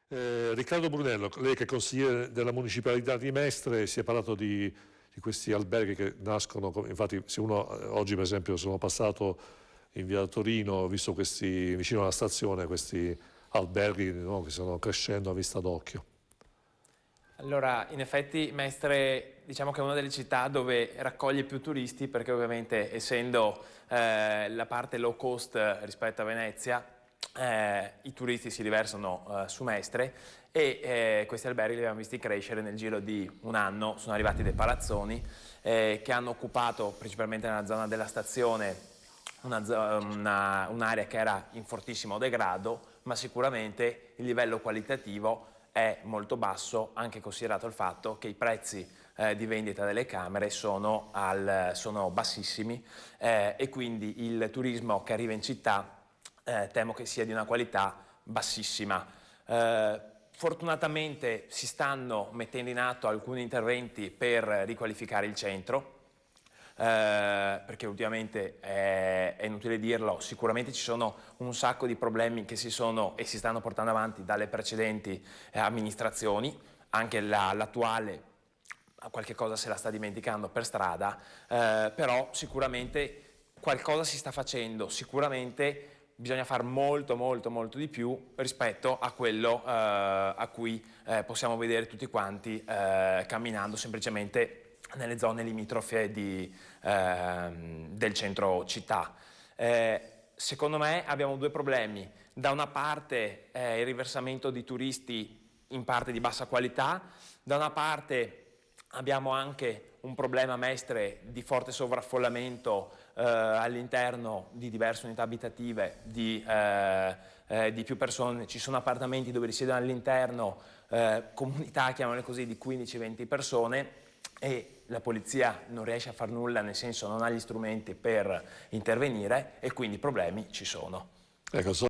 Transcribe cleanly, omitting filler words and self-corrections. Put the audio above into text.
Riccardo Brunello, lei che è consigliere della municipalità di Mestre, si è parlato di questi alberghi che nascono, infatti se uno oggi per esempio sono passato in via Torino, ho visto questi vicino alla stazione, questi alberghi, no, che stanno crescendo a vista d'occhio. Allora, in effetti Mestre diciamo che è una delle città dove raccoglie più turisti perché ovviamente essendo la parte low cost rispetto a Venezia, i turisti si riversano su Mestre e questi alberghi li abbiamo visti crescere nel giro di un anno. Sono arrivati dei palazzoni che hanno occupato principalmente nella zona della stazione un'area che era in fortissimo degrado, ma sicuramente il livello qualitativo è molto basso, anche considerato il fatto che i prezzi di vendita delle camere sono bassissimi e quindi il turismo che arriva in città temo che sia di una qualità bassissima. Fortunatamente si stanno mettendo in atto alcuni interventi per riqualificare il centro, perché ultimamente è inutile dirlo, sicuramente ci sono un sacco di problemi che si sono e si stanno portando avanti dalle precedenti amministrazioni, anche l'attuale qualche cosa se la sta dimenticando per strada, però sicuramente qualcosa si sta facendo, sicuramente bisogna fare molto di più rispetto a quello a cui possiamo vedere tutti quanti camminando semplicemente nelle zone limitrofe del centro città. Secondo me abbiamo due problemi. Da una parte il riversamento di turisti in parte di bassa qualità, da una parte abbiamo anche un problema a Mestre di forte sovraffollamento all'interno di diverse unità abitative di più persone. Ci sono appartamenti dove risiedono all'interno comunità, chiamiamole così, di 15-20 persone e la polizia non riesce a far nulla, nel senso non ha gli strumenti per intervenire e quindi i problemi ci sono. Ecco,